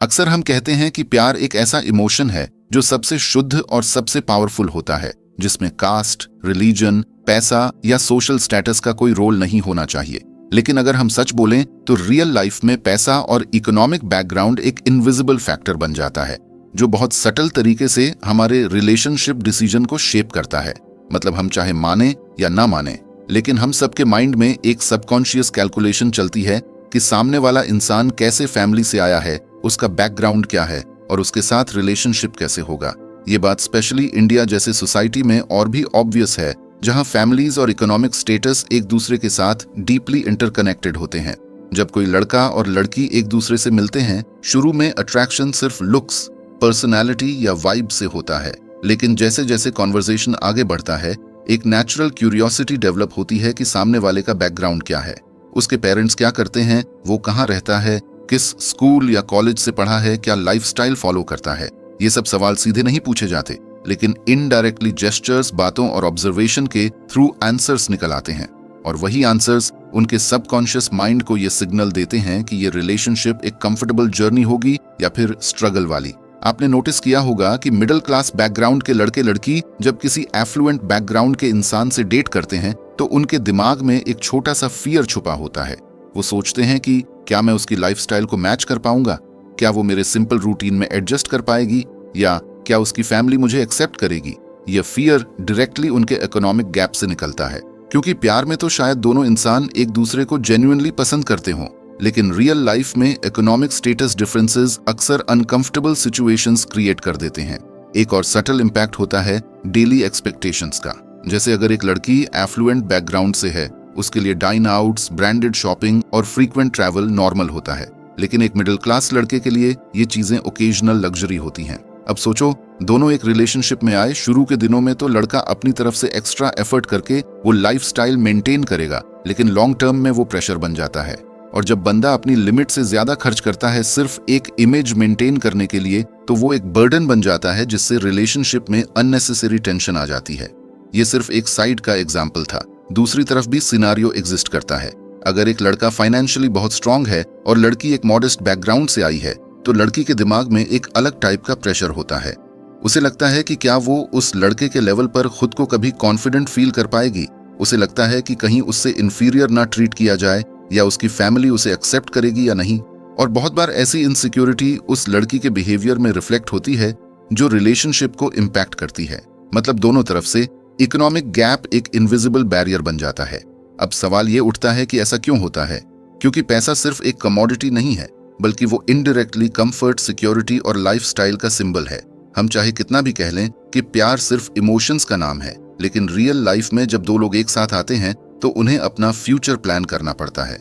अक्सर हम कहते हैं कि प्यार एक ऐसा इमोशन है जो सबसे शुद्ध और सबसे पावरफुल होता है, जिसमें कास्ट, रिलीजन, पैसा या सोशल स्टेटस का कोई रोल नहीं होना चाहिए। लेकिन अगर हम सच बोलें तो रियल लाइफ में पैसा और इकोनॉमिक बैकग्राउंड एक इनविजिबल फैक्टर बन जाता है, जो बहुत सटल तरीके से हमारे रिलेशनशिप डिसीजन को शेप करता है। मतलब हम चाहे माने या ना माने, लेकिन हम सबके माइंड में एक सबकॉन्शियस कैलकुलेशन चलती है कि सामने वाला इंसान कैसे फैमिली से आया है, उसका बैकग्राउंड क्या है और उसके साथ रिलेशनशिप कैसे होगा। ये बात स्पेशली इंडिया जैसे सोसाइटी में और भी ऑब्वियस है, जहां फैमिलीज और इकोनॉमिक स्टेटस एक दूसरे के साथ डीपली इंटरकनेक्टेड होते हैं। जब कोई लड़का और लड़की एक दूसरे से मिलते हैं, शुरू में अट्रैक्शन सिर्फ लुक्स, पर्सनैलिटी या वाइब से होता है, लेकिन जैसे जैसे कॉन्वर्सेशन आगे बढ़ता है, एक नेचुरल क्यूरियोसिटी डेवलप होती है कि सामने वाले का बैकग्राउंड क्या है, उसके पेरेंट्स क्या करते हैं, वो कहाँ रहता है, किस स्कूल या कॉलेज से पढ़ा है, क्या लाइफस्टाइल फॉलो करता है। ये सब सवाल सीधे नहीं पूछे जाते, लेकिन इनडायरेक्टली जेस्चर्स, बातों और ऑब्जर्वेशन के थ्रू आंसर्स निकल आते हैं, और वही आंसर्स उनके सबकॉन्शियस माइंड को ये सिग्नल देते हैं कि ये रिलेशनशिप एक कंफर्टेबल जर्नी होगी या फिर स्ट्रगल वाली। आपने नोटिस किया होगा कि मिडिल क्लास बैकग्राउंड के लड़के लड़की जब किसी एफ्लुएंट बैकग्राउंड के इंसान से डेट करते हैं तो उनके दिमाग में एक छोटा सा फियर छुपा होता है। वो सोचते हैं कि क्या मैं उसकी लाइफस्टाइल को मैच कर पाऊंगा, क्या वो मेरे सिंपल रूटीन में एडजस्ट कर पाएगी, या क्या उसकी फैमिली मुझे एक्सेप्ट करेगी। यह फियर डायरेक्टली उनके इकोनॉमिक गैप से निकलता है, क्योंकि प्यार में तो शायद दोनों इंसान एक दूसरे को जेन्युइनली पसंद करते हों, लेकिन रियल लाइफ में इकोनॉमिक स्टेटस डिफरेंसेस अक्सर अनकंफर्टेबल सिचुएशंस क्रिएट कर देते हैं। एक और सटल इम्पैक्ट होता है डेली एक्सपेक्टेशंस का। जैसे अगर एक लड़की एफ्लुएंट बैकग्राउंड से है, उसके लिए डाइन आउट्स, ब्रांडेड शॉपिंग और फ्रीक्वेंट ट्रैवल नॉर्मल होता है, लेकिन एक मिडिल क्लास लड़के के लिए ये चीजें ओकेजनल लग्जरी होती हैं। अब सोचो, दोनों एक रिलेशनशिप में आए, शुरू के दिनों में तो लड़का अपनी तरफ से एक्स्ट्रा एफर्ट करके वो लाइफस्टाइल मेंटेन करेगा, लेकिन लॉन्ग टर्म में वो प्रेशर बन जाता है। और जब बंदा अपनी लिमिट से ज्यादा खर्च करता है सिर्फ एक इमेज मेंटेन करने के लिए, तो वो एक बर्डन बन जाता है, जिससे रिलेशनशिप में अननेसेसरी टेंशन आ जाती है। ये सिर्फ एक साइड का एग्जाम्पल था, दूसरी तरफ भी सिनारियो एग्जिस्ट करता है। अगर एक लड़का फाइनेंशियली बहुत स्ट्रांग है और लड़की एक मॉडेस्ट बैकग्राउंड से आई है, तो लड़की के दिमाग में एक अलग टाइप का प्रेशर होता है। उसे लगता है कि क्या वो उस लड़के के लेवल पर खुद को कभी कॉन्फिडेंट फील कर पाएगी। उसे लगता है कि कहीं उससे इंफीरियर ना ट्रीट किया जाए, या उसकी फैमिली उसे एक्सेप्ट करेगी या नहीं। और बहुत बार ऐसी इनसिक्योरिटी उस लड़की के बिहेवियर में रिफ्लेक्ट होती है, जो रिलेशनशिप को इम्पैक्ट करती है। मतलब दोनों तरफ से इकोनॉमिक गैप एक इनविजिबल बैरियर बन जाता है। अब सवाल ये उठता है कि ऐसा क्यों होता है, क्योंकि पैसा सिर्फ एक कमोडिटी नहीं है, बल्कि वो इनडायरेक्टली कंफर्ट, सिक्योरिटी और लाइफस्टाइल का सिंबल है। हम चाहे कितना भी कह लें कि प्यार सिर्फ इमोशंस का नाम है, लेकिन रियल लाइफ में जब दो लोग एक साथ आते हैं तो उन्हें अपना फ्यूचर प्लान करना पड़ता है,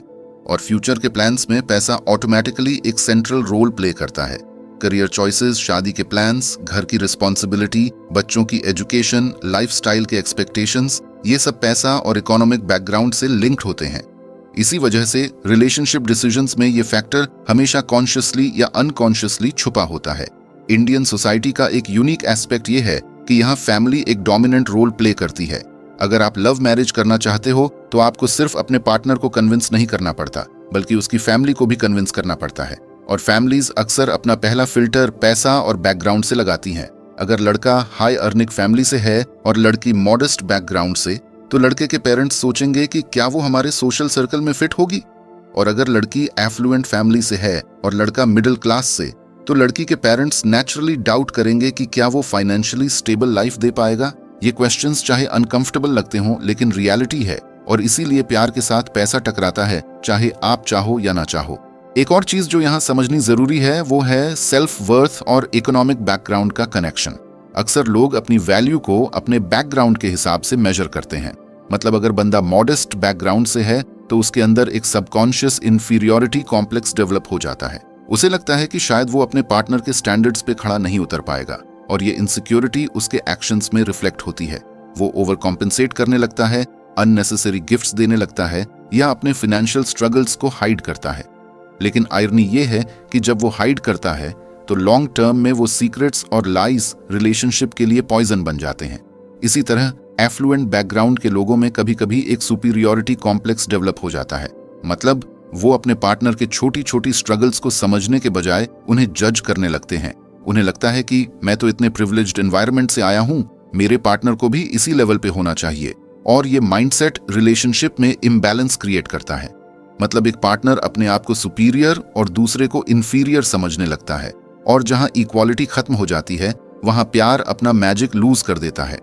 और फ्यूचर के प्लान्स में पैसा ऑटोमेटिकली एक सेंट्रल रोल प्ले करता है। करियर चॉइसेस, शादी के प्लान्स, घर की रिस्पॉन्सिबिलिटी, बच्चों की एजुकेशन, लाइफस्टाइल के एक्सपेक्टेशंस, ये सब पैसा और इकोनॉमिक बैकग्राउंड से लिंक्ड होते हैं। इसी वजह से रिलेशनशिप डिसीजंस में ये फैक्टर हमेशा कॉन्शियसली या अनकॉन्शियसली छुपा होता है। इंडियन सोसाइटी का एक यूनिक एस्पेक्ट ये है कि यहाँ फैमिली एक डोमिनेंट रोल प्ले करती है। अगर आप लव मैरिज करना चाहते हो तो आपको सिर्फ अपने पार्टनर को कन्विंस नहीं करना पड़ता, बल्कि उसकी फैमिली को भी कन्विंस करना पड़ता है। और फैमिलीज अक्सर अपना पहला फिल्टर पैसा और बैकग्राउंड से लगाती हैं। अगर लड़का हाई अर्निंग फैमिली से है और लड़की मॉडेस्ट बैकग्राउंड से, तो लड़के के पेरेंट्स सोचेंगे कि क्या वो हमारे सोशल सर्कल में फिट होगी। और अगर लड़की एफ्लुएंट फैमिली से है और लड़का मिडिल क्लास से, तो लड़की के पेरेंट्स नेचुरली डाउट करेंगे कि क्या वो फाइनेंशियली स्टेबल लाइफ दे पाएगा। ये क्वेश्चंस चाहे अनकंफर्टेबल लगते हों, लेकिन रियलिटी है, और इसीलिए प्यार के साथ पैसा टकराता है, चाहे आप चाहो या ना चाहो। एक और चीज जो यहाँ समझनी जरूरी है वो है सेल्फ वर्थ और इकोनॉमिक बैकग्राउंड का कनेक्शन। अक्सर लोग अपनी वैल्यू को अपने बैकग्राउंड के हिसाब से मेजर करते हैं। मतलब अगर बंदा मॉडेस्ट बैकग्राउंड से है तो उसके अंदर एक सबकॉन्शियस इंफीरियोरिटी कॉम्प्लेक्स डेवलप हो जाता है। उसे लगता है कि शायद वो अपने पार्टनर के स्टैंडर्ड्स पे खड़ा नहीं उतर पाएगा, और ये इनसिक्योरिटी उसके एक्शंस में रिफ्लेक्ट होती है। वो ओवर कॉम्पेंसेट करने लगता है, अननेसेसरी गिफ्ट्स देने लगता है, या अपने फाइनेंशियल स्ट्रगल्स को हाइड करता है। लेकिन आयरनी ये है कि जब वो हाइड करता है तो लॉन्ग टर्म में वो सीक्रेट्स और लाइज रिलेशनशिप के लिए पॉइजन बन जाते हैं। इसी तरह एफ्लुएंट बैकग्राउंड के लोगों में कभी कभी एक सुपीरियोरिटी कॉम्प्लेक्स डेवलप हो जाता है। मतलब वो अपने पार्टनर के छोटी छोटी स्ट्रगल्स को समझने के बजाय उन्हें जज करने लगते हैं। उन्हें लगता है कि मैं तो इतने प्रिविलेज्ड एनवायरनमेंट से आया हूं, मेरे पार्टनर को भी इसी लेवल पे होना चाहिए। और ये माइंडसेट रिलेशनशिप में इम्बैलेंस क्रिएट करता है। मतलब एक पार्टनर अपने आप को सुपीरियर और दूसरे को इन्फीरियर समझने लगता है, और जहां इक्वालिटी खत्म हो जाती है वहां प्यार अपना मैजिक लूज कर देता है।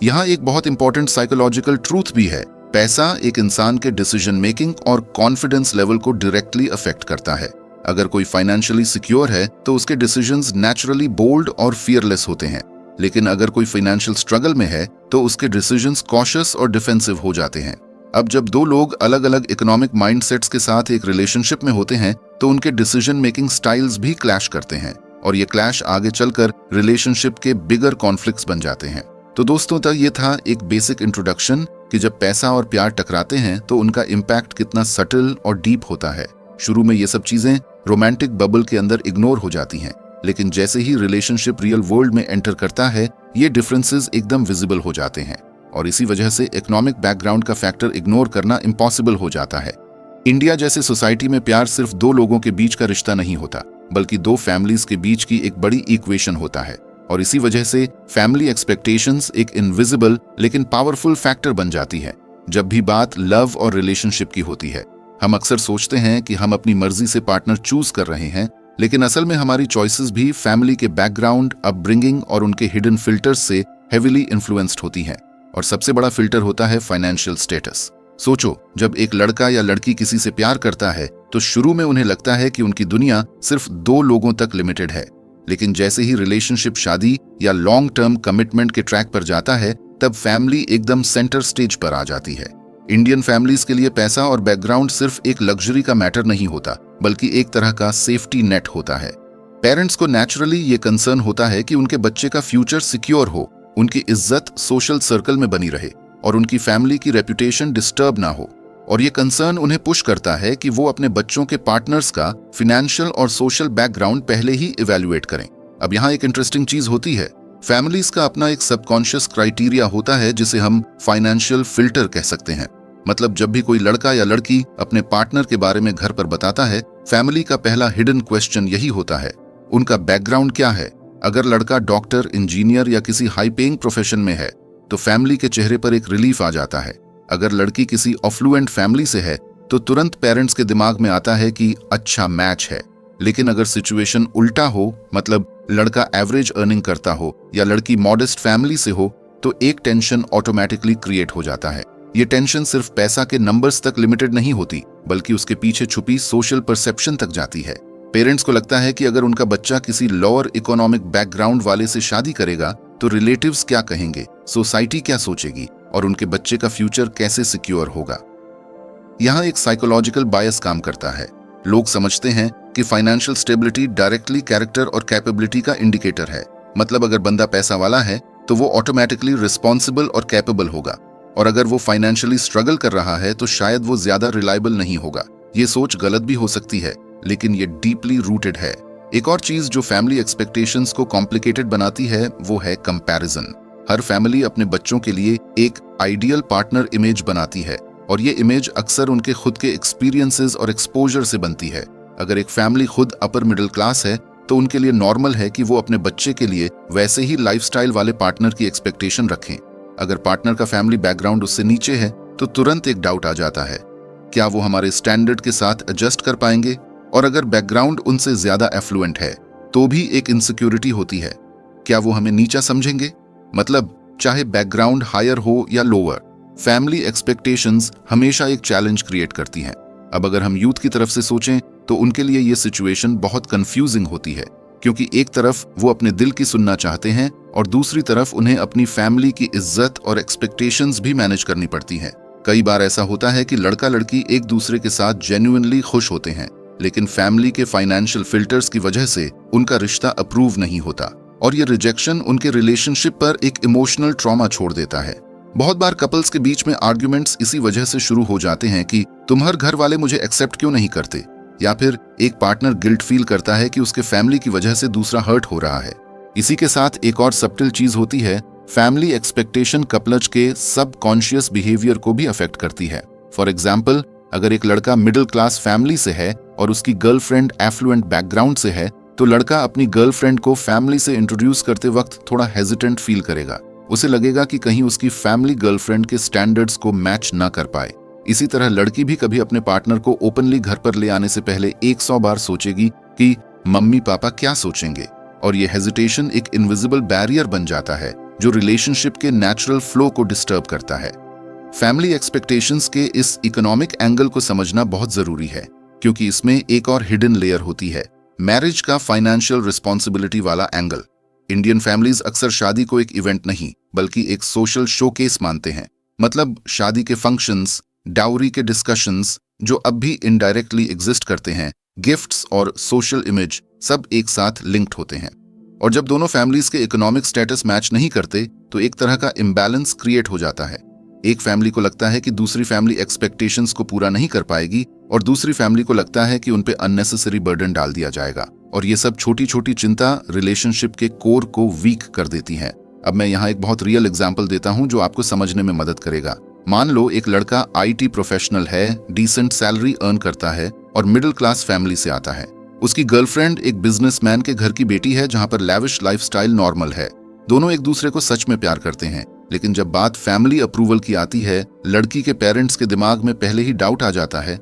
यहाँ एक बहुत इंपॉर्टेंट साइकोलॉजिकल ट्रूथ भी है। पैसा एक इंसान के डिसीजन मेकिंग और कॉन्फिडेंस लेवल को डायरेक्टली अफेक्ट करता है। अगर कोई फाइनेंशियली सिक्योर है तो उसके डिसीजंस नेचुरली बोल्ड और फियरलेस होते हैं, लेकिन अगर कोई फाइनेंशियल स्ट्रगल में है तो उसके डिसीजंस कॉशियस और डिफेंसिव हो जाते हैं। अब जब दो लोग अलग अलग इकोनॉमिक माइंडसेट्स के साथ एक रिलेशनशिप में होते हैं तो उनके डिसीजन मेकिंग स्टाइल्स भी क्लैश करते हैं, और ये क्लैश आगे चलकर रिलेशनशिप के बिगर कॉन्फ्लिक्ट्स बन जाते हैं। तो दोस्तों, तक ये था एक बेसिक इंट्रोडक्शन कि जब पैसा और प्यार टकराते हैं तो उनका इम्पैक्ट कितना सटल और डीप होता है। शुरू में ये सब चीजें रोमांटिक बबल के अंदर इग्नोर हो जाती हैं, लेकिन जैसे ही रिलेशनशिप रियल वर्ल्ड में एंटर करता है ये डिफरेंसेस एकदम विजिबल हो जाते हैं, और इसी वजह से इकोनॉमिक बैकग्राउंड का फैक्टर इग्नोर करना इम्पॉसिबल हो जाता है। इंडिया जैसे सोसाइटी में प्यार सिर्फ दो लोगों के बीच का रिश्ता नहीं होता, बल्कि दो फैमिलीज के बीच की एक बड़ी इक्वेशन होता है, और इसी वजह से फैमिली एक्सपेक्टेशंस एक इनविजिबल लेकिन पावरफुल फैक्टर बन जाती है जब भी बात लव और रिलेशनशिप की होती है। हम अक्सर सोचते हैं कि हम अपनी मर्जी से पार्टनर चूज कर रहे हैं, लेकिन असल में हमारी चॉइसेस भी फैमिली के बैकग्राउंड, अपब्रिंगिंग और उनके हिडन फिल्टर्स से हेविली इन्फ्लुएंस्ड होती हैं। और सबसे बड़ा फिल्टर होता है फाइनेंशियल स्टेटस। सोचो, जब एक लड़का या लड़की किसी से प्यार करता है तो शुरू में उन्हें लगता है कि उनकी दुनिया सिर्फ दो लोगों तक लिमिटेड है, लेकिन जैसे ही रिलेशनशिप शादी या लॉन्ग टर्म कमिटमेंट के ट्रैक पर जाता है तब फैमिली एकदम सेंटर स्टेज पर आ जाती है। इंडियन फैमिलीज के लिए पैसा और बैकग्राउंड सिर्फ एक लग्जरी का मैटर नहीं होता, बल्कि एक तरह का सेफ्टी नेट होता है। पेरेंट्स को नेचुरली ये कंसर्न होता है कि उनके बच्चे का फ्यूचर सिक्योर हो, उनकी इज्जत सोशल सर्कल में बनी रहे और उनकी फैमिली की रेपुटेशन डिस्टर्ब ना हो। और ये कंसर्न उन्हें पुश करता है कि वो अपने बच्चों के पार्टनर्स का फाइनेंशियल और सोशल बैकग्राउंड पहले ही इवैल्यूएट करें। अब यहाँ एक इंटरेस्टिंग चीज होती है, फैमिलीज का अपना एक सबकॉन्शियस क्राइटेरिया होता है जिसे हम फाइनेंशियल फिल्टर कह सकते हैं। मतलब जब भी कोई लड़का या लड़की अपने पार्टनर के बारे में घर पर बताता है, फैमिली का पहला हिडन क्वेश्चन यही होता है, उनका बैकग्राउंड क्या है। अगर लड़का डॉक्टर, इंजीनियर या किसी हाई पेइंग प्रोफेशन में है तो फैमिली के चेहरे पर एक रिलीफ आ जाता है। अगर लड़की किसी अफ्लुएंट फैमिली से है तो तुरंत पेरेंट्स के दिमाग में आता है कि अच्छा मैच है। लेकिन अगर सिचुएशन उल्टा हो, मतलब लड़का एवरेज अर्निंग करता हो या लड़की मॉडेस्ट फैमिली से हो, तो एक टेंशन ऑटोमेटिकली क्रिएट हो जाता है। ये टेंशन सिर्फ पैसा के नंबर्स तक लिमिटेड नहीं होती, बल्कि उसके पीछे छुपी सोशल परसेप्शन तक जाती है। पेरेंट्स को लगता है कि अगर उनका बच्चा किसी लोअर इकोनॉमिक बैकग्राउंड वाले से शादी करेगा तो रिलेटिव्स क्या कहेंगे, सोसाइटी क्या सोचेगी और उनके बच्चे का फ्यूचर कैसे सिक्योर होगा। यहाँ एक साइकोलॉजिकल बायस काम करता है। लोग समझते हैं कि फाइनेंशियल स्टेबिलिटी डायरेक्टली कैरेक्टर और कैपेबिलिटी का इंडिकेटर है। मतलब अगर बंदा पैसा वाला है तो वो ऑटोमेटिकली रिस्पॉन्सिबल और कैपेबल होगा, और अगर वो फाइनेंशियली स्ट्रगल कर रहा है तो शायद वो ज्यादा रिलायबल नहीं होगा। ये सोच गलत भी हो सकती है, लेकिन ये डीपली रूटेड है। एक और चीज जो फैमिली एक्सपेक्टेशंस को कॉम्प्लिकेटेड बनाती है वो है कंपैरिजन। हर फैमिली अपने बच्चों के लिए एक आइडियल पार्टनर इमेज बनाती है, और ये इमेज अक्सर उनके खुद के एक्सपीरियंसेस और एक्सपोजर से बनती है। अगर एक फैमिली खुद अपर मिडिल क्लास है तो उनके लिए नॉर्मल है कि वो अपने बच्चे के लिए वैसे ही लाइफस्टाइल वाले पार्टनर की एक्सपेक्टेशन रखें। अगर पार्टनर का फैमिली बैकग्राउंड उससे नीचे है तो तुरंत एक डाउट आ जाता है, क्या वो हमारे स्टैंडर्ड के साथ एडजस्ट कर पाएंगे। और अगर बैकग्राउंड उनसे ज्यादा एफ्लुएंट है तो भी एक इनसिक्योरिटी होती है, क्या वो हमें नीचा समझेंगे। मतलब चाहे बैकग्राउंड हायर हो या लोअर, फैमिली एक्सपेक्टेशंस हमेशा एक चैलेंज क्रिएट करती हैं। अब अगर हम यूथ की तरफ से सोचें तो उनके लिए ये सिचुएशन बहुत कंफ्यूजिंग होती है, क्योंकि एक तरफ वो अपने दिल की सुनना चाहते हैं और दूसरी तरफ उन्हें अपनी फैमिली की इज्जत और एक्सपेक्टेशंस भी मैनेज करनी पड़ती हैं। कई बार ऐसा होता है कि लड़का लड़की एक दूसरे के साथ जेन्युइनली खुश होते हैं, लेकिन फैमिली के फाइनेंशियल फिल्टर्स की वजह से उनका रिश्ता अप्रूव नहीं होता, और ये रिजेक्शन उनके रिलेशनशिप पर एक इमोशनल ट्रॉमा छोड़ देता है। बहुत बार कपल्स के बीच में आर्ग्यूमेंट्स इसी वजह से शुरू हो जाते हैं कि तुम्हारे घर वाले मुझे एक्सेप्ट क्यों नहीं करते, या फिर एक पार्टनर गिल्ट फील करता है कि उसके फैमिली की वजह से दूसरा हर्ट हो रहा है। इसी के साथ एक और सब्टिल चीज होती है, फैमिली एक्सपेक्टेशन कपल्स के सबकॉन्शियस बिहेवियर को भी अफेक्ट करती है। फॉर एग्जाम्पल, अगर एक लड़का मिडिल क्लास फैमिली से है और उसकी गर्लफ्रेंड एफ्लुएंट बैकग्राउंड से है, तो लड़का अपनी गर्लफ्रेंड को फैमिली से इंट्रोड्यूस करते वक्त थोड़ा हेजिटेंट फील करेगा। उसे लगेगा कि कहीं उसकी फैमिली गर्लफ्रेंड के स्टैंडर्ड्स को मैच ना कर पाए। इसी तरह लड़की भी कभी अपने पार्टनर को ओपनली घर पर ले आने से पहले 100 बार सोचेगी कि मम्मी पापा क्या सोचेंगे, और ये हेजिटेशन एक इनविजिबल बैरियर बन जाता है जो रिलेशनशिप के नेचुरल फ्लो को डिस्टर्ब करता है। फैमिली एक्सपेक्टेशंस के इस इकोनॉमिक एंगल को समझना बहुत जरूरी है, क्योंकि इसमें एक और हिडन लेयर होती है, मैरिज का फाइनेंशियल रिस्पॉन्सिबिलिटी वाला एंगल। इंडियन फैमिलीज अक्सर शादी को एक इवेंट नहीं बल्कि एक सोशल शोकेस मानते हैं। मतलब शादी के फंक्शंस, डाउरी के डिस्कशंस जो अब भी इनडायरेक्टली एग्जिस्ट करते हैं, गिफ्ट्स और सोशल इमेज सब एक साथ लिंक्ड होते हैं। और जब दोनों फैमिलीज के इकोनॉमिक स्टेटस मैच नहीं करते तो एक तरह का इम्बैलेंस क्रिएट हो जाता है। एक फैमिली को लगता है कि दूसरी फैमिली एक्सपेक्टेशंस को पूरा नहीं कर पाएगी और दूसरी फैमिली को लगता है कि उन पे अननेसेसरी बर्डन डाल दिया जाएगा, और ये सब छोटी छोटी चिंता रिलेशनशिप के कोर को वीक कर देती है। अब मैं यहाँ एक बहुत रियल एग्जांपल देता हूँ जो आपको समझने में मदद करेगा। मान लो एक लड़का IT प्रोफेशनल है, डिसेंट सैलरी अर्न करता है और मिडिल क्लास फैमिली से आता है। उसकी गर्लफ्रेंड एक बिजनेसमैन के घर की बेटी है जहाँ पर लैविश लाइफस्टाइल नॉर्मल है। दोनों एक दूसरे को सच में प्यार करते हैं, लेकिन जब बात फैमिली अप्रूवल की आती है, लड़की के पेरेंट्स के दिमाग में पहले ही डाउट आ जाता है,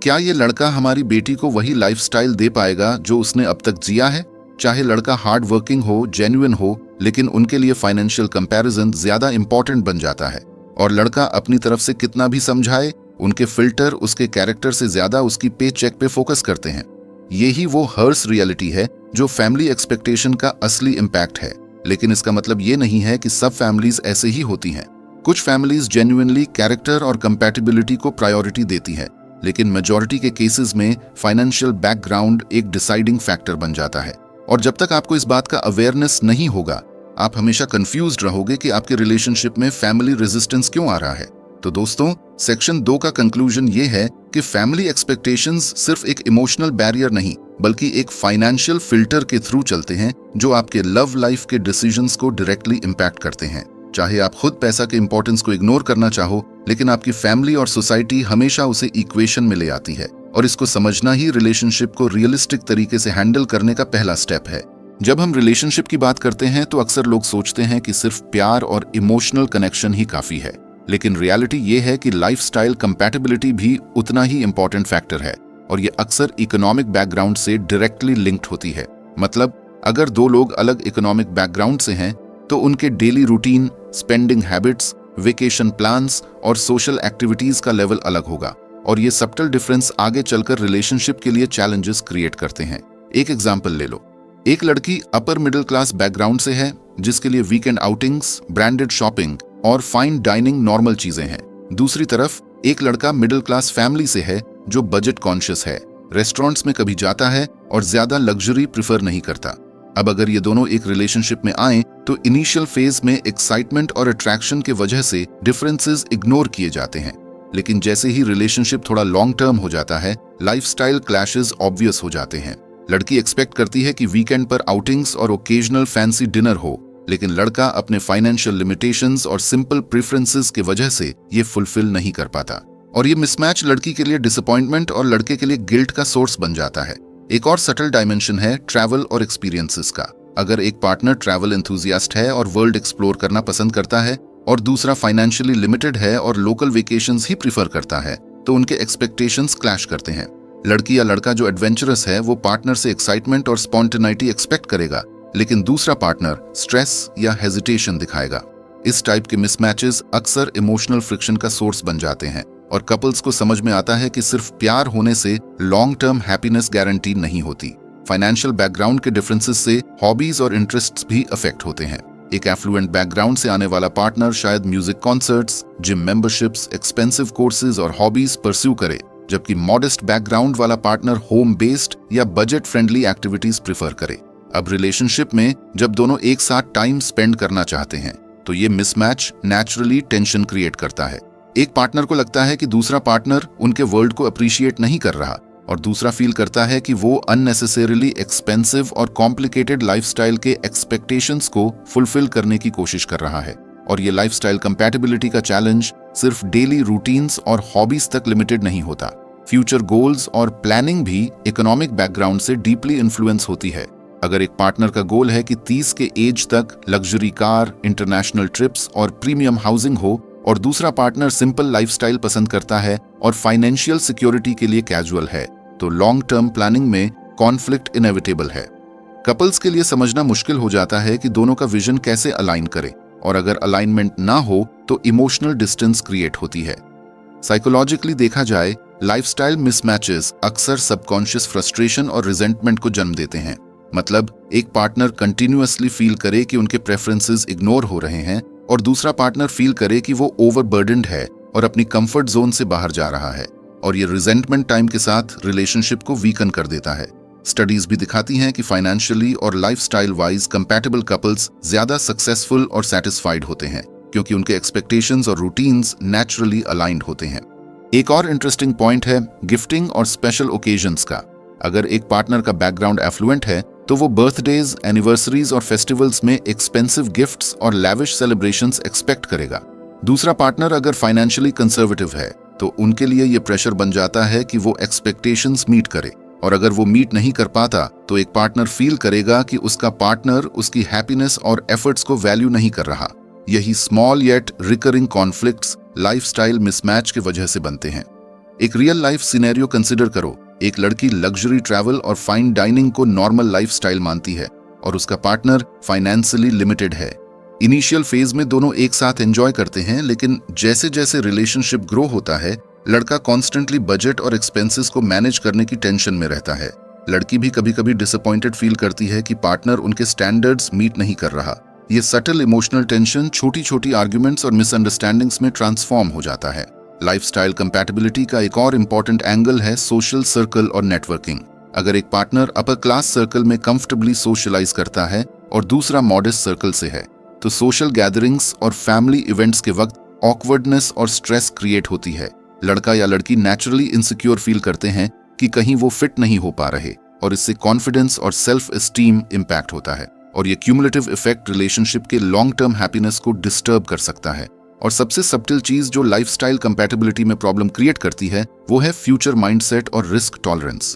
क्या ये लड़का हमारी बेटी को वही लाइफस्टाइल दे पाएगा जो उसने अब तक जिया है? चाहे लड़का हार्ड वर्किंग हो, जेन्युइन हो, लेकिन उनके लिए फाइनेंशियल कंपैरिजन ज्यादा इंपॉर्टेंट बन जाता है। और लड़का अपनी तरफ से कितना भी समझाए, उनके फिल्टर उसके कैरेक्टर से ज्यादा उसकी पे चेक पे फोकस करते हैं। यही वो हर्स रियलिटी है जो फैमिली एक्सपेक्टेशन का असली इम्पैक्ट है। लेकिन इसका मतलब ये नहीं है कि सब फैमिलीज ऐसे ही होती हैं। कुछ फैमिलीज जेन्युइनली कैरेक्टर और कंपैटिबिलिटी को प्रायोरिटी देती है, लेकिन मेजॉरिटी के केसेस में फाइनेंशियल बैकग्राउंड एक डिसाइडिंग फैक्टर बन जाता है। और जब तक आपको इस बात का अवेयरनेस नहीं होगा, आप हमेशा कंफ्यूज्ड रहोगे कि आपके रिलेशनशिप में फैमिली रेजिस्टेंस क्यों आ रहा है। तो दोस्तों, सेक्शन 2 का कंक्लूजन ये है कि फैमिली एक्सपेक्टेशंस सिर्फ एक इमोशनल बैरियर नहीं बल्कि एक फाइनेंशियल फिल्टर के थ्रू चलते हैं जो आपके लव लाइफ के डिसीजंस को डायरेक्टली इंपैक्ट करते हैं। चाहे आप खुद पैसा के इंपॉर्टेंस को इग्नोर करना चाहो, लेकिन आपकी फैमिली और सोसाइटी हमेशा उसे इक्वेशन में ले आती है, और इसको समझना ही रिलेशनशिप को रियलिस्टिक तरीके से हैंडल करने का पहला स्टेप है। जब हम रिलेशनशिप की बात करते हैं तो अक्सर लोग सोचते हैं कि सिर्फ प्यार और इमोशनल कनेक्शन ही काफी है, लेकिन रियलिटी ये है कि लाइफस्टाइल कंपैटिबिलिटी भी उतना ही इंपॉर्टेंट फैक्टर है, और ये अक्सर इकोनॉमिक बैकग्राउंड से डायरेक्टली लिंक्ड होती है। मतलब अगर दो लोग अलग इकोनॉमिक बैकग्राउंड से हैं तो उनके daily routine, spending habits, vacation plans और सोशल एक्टिविटीज का लेवल अलग होगा, और ये सब्टल डिफरेंस आगे चलकर रिलेशनशिप के लिए चैलेंजेस क्रिएट करते हैं। एक एग्जांपल ले लो। एक लड़की अपर मिडिल क्लास बैकग्राउंड से है जिसके लिए वीकेंड आउटिंग्स, ब्रांडेड शॉपिंग और फाइन डाइनिंग नॉर्मल चीजें हैं। दूसरी तरफ एक लड़का मिडिल क्लास फैमिली से है जो बजट कॉन्शियस है, रेस्टोरेंट्स में कभी जाता है और ज्यादा लग्जरी प्रिफर नहीं करता। अब अगर ये दोनों एक रिलेशनशिप में आए तो इनिशियल फेज में एक्साइटमेंट और अट्रैक्शन के वजह से डिफरेंसेस इग्नोर किए जाते हैं, लेकिन जैसे ही रिलेशनशिप थोड़ा लॉन्ग टर्म हो जाता है, लाइफस्टाइल क्लैशेस ऑब्वियस हो जाते हैं। लड़की एक्सपेक्ट करती है कि वीकेंड पर आउटिंग्स और ओकेजनल फैंसी डिनर हो, लेकिन लड़का अपने फाइनेंशियल लिमिटेशंस और सिंपल प्रेफरेंसेस की वजह से ये फुलफिल नहीं कर पाता, और ये मिसमैच लड़की के लिए डिसअपॉइंटमेंट और लड़के के लिए गिल्ट का सोर्स बन जाता है। एक और सटल डायमेंशन है ट्रैवल और एक्सपीरियंसेस का। अगर एक पार्टनर ट्रैवल एंथुजियास्ट है और वर्ल्ड एक्सप्लोर करना पसंद करता है और दूसरा फाइनेंशियली लिमिटेड है और लोकल वेकेशंस ही प्रीफर करता है, तो उनके एक्सपेक्टेशंस क्लैश करते हैं। लड़की या लड़का जो एडवेंचरस है वो पार्टनर से एक्साइटमेंट और स्पॉन्टेनिटी एक्सपेक्ट करेगा, लेकिन दूसरा पार्टनर स्ट्रेस या हेजिटेशन दिखाएगा। इस टाइप के मिसमैचेस अक्सर इमोशनल फ्रिक्शन का सोर्स बन जाते हैं, और कपल्स को समझ में आता है कि सिर्फ प्यार होने से लॉन्ग टर्म हैप्पीनेस गारंटी नहीं होती। फाइनेंशियल बैकग्राउंड के डिफरेंसेस से हॉबीज और इंटरेस्ट्स भी अफेक्ट होते हैं। एक एफ्लुएंट बैकग्राउंड से आने वाला पार्टनर शायद music concerts, gym memberships, expensive courses और हॉबीज परस्यू करे, जबकि मॉडेस्ट बैकग्राउंड वाला पार्टनर होम बेस्ड या बजट फ्रेंडली एक्टिविटीज प्रिफर करे। अब रिलेशनशिप में जब दोनों एक साथ टाइम स्पेंड करना चाहते हैं तो ये मिसमैच नेचुरली टेंशन क्रिएट करता है। एक पार्टनर को लगता है कि दूसरा पार्टनर उनके वर्ल्ड को अप्रिशिएट नहीं कर रहा, और दूसरा फील करता है कि वो अननेसेसरीली एक्सपेंसिव और कॉम्प्लिकेटेड लाइफस्टाइल के एक्सपेक्टेशंस को फुलफिल करने की कोशिश कर रहा है। और ये लाइफस्टाइल कंपैटिबिलिटी का चैलेंज सिर्फ डेली रूटीन्स और हॉबीज तक लिमिटेड नहीं होता। फ्यूचर गोल्स और प्लानिंग भी इकोनॉमिक बैकग्राउंड से डीपली इन्फ्लुएंस होती है। अगर एक पार्टनर का गोल है कि 30 के एज तक लग्जरी कार, इंटरनेशनल ट्रिप्स और प्रीमियम हाउसिंग हो, और दूसरा पार्टनर सिंपल लाइफस्टाइल पसंद करता है और फाइनेंशियल सिक्योरिटी के लिए कैजुअल है, तो लॉन्ग टर्म प्लानिंग में कॉन्फ्लिक्ट इनएविटेबल है। कपल्स के लिए समझना मुश्किल हो जाता है कि दोनों का विजन कैसे अलाइन करें, और अगर अलाइनमेंट ना हो तो इमोशनल डिस्टेंस क्रिएट होती है। साइकोलॉजिकली देखा जाए, लाइफस्टाइल मिसमैचेस अक्सर सबकॉन्शियस फ्रस्ट्रेशन और रिजेंटमेंट को जन्म देते हैं। मतलब एक पार्टनर कंटिन्यूअसली फील करे कि उनके प्रेफरेंसेस इग्नोर हो रहे हैं, और दूसरा पार्टनर फील करे कि वो ओवरबर्डन्ड है और अपनी कंफर्ट जोन से बाहर जा रहा है, और ये रिजेंटमेंट टाइम के साथ रिलेशनशिप को वीकन कर देता है। स्टडीज भी दिखाती हैं कि फाइनेंशियली और लाइफस्टाइल वाइज कंपैटिबल कपल्स ज्यादा सक्सेसफुल और सेटिस्फाइड होते हैं, क्योंकि उनके एक्सपेक्टेशंस और रूटीन्स नेचुरली अलाइंड होते हैं। एक और इंटरेस्टिंग पॉइंट है गिफ्टिंग और स्पेशल ओकेजन्स का। अगर एक पार्टनर का बैकग्राउंड एफ्लुएंट है तो वो बर्थडेज, एनिवर्सरीज और फेस्टिवल्स में एक्सपेंसिव गिफ्ट्स और लैविश सेलिब्रेशंस एक्सपेक्ट करेगा। दूसरा पार्टनर अगर फाइनेंशियली कंजर्वेटिव है तो उनके लिए ये प्रेशर बन जाता है कि वो एक्सपेक्टेशंस मीट करे, और अगर वो मीट नहीं कर पाता तो एक पार्टनर फील करेगा कि उसका पार्टनर उसकी हैप्पीनेस और एफर्ट्स को वैल्यू नहीं कर रहा। यही small yet recurring conflicts lifestyle mismatch की वजह से बनते हैं। एक रियल लाइफ सिनेरियो कंसिडर करो। एक लड़की लग्जरी ट्रैवल और फाइन डाइनिंग को नॉर्मल लाइफस्टाइल मानती है, और उसका पार्टनर फाइनेंशियली लिमिटेड है। इनिशियल फेज में दोनों एक साथ एंजॉय करते हैं, लेकिन जैसे जैसे रिलेशनशिप ग्रो होता है, लड़का कॉन्स्टेंटली बजट और एक्सपेंसेस को मैनेज करने की टेंशन में रहता है। लड़की भी कभी कभी डिसअपॉइंटेड फील करती है कि पार्टनर उनके स्टैंडर्ड्स मीट नहीं कर रहा। ये सटल इमोशनल टेंशन छोटी छोटी आर्ग्यूमेंट्स और मिसअंडरस्टैंडिंग्स में ट्रांसफॉर्म हो जाता है। लाइफस्टाइल कंपैटिबिलिटी का एक और इम्पॉर्टेंट एंगल है सोशल सर्कल और नेटवर्किंग। अगर एक पार्टनर अपर क्लास सर्कल में कंफर्टेबली सोशलाइज करता है और दूसरा मॉडेस्ट सर्कल से है, तो सोशल गैदरिंग्स और फैमिली इवेंट्स के वक्त ऑकवर्डनेस और स्ट्रेस क्रिएट होती है। लड़का या लड़की नेचुरली इनसिक्योर फील करते हैं कि कहीं वो फिट नहीं हो पा रहे, और इससे कॉन्फिडेंस और सेल्फ एस्टीम इम्पैक्ट होता है, और ये क्यूमुलेटिव इफेक्ट रिलेशनशिप के लॉन्ग टर्म हैप्पीनेस को डिस्टर्ब कर सकता है। और सबसे सब्टिल चीज जो लाइफस्टाइल कंपैटिबिलिटी में प्रॉब्लम क्रिएट करती है वो है फ्यूचर माइंडसेट और risk tolerance.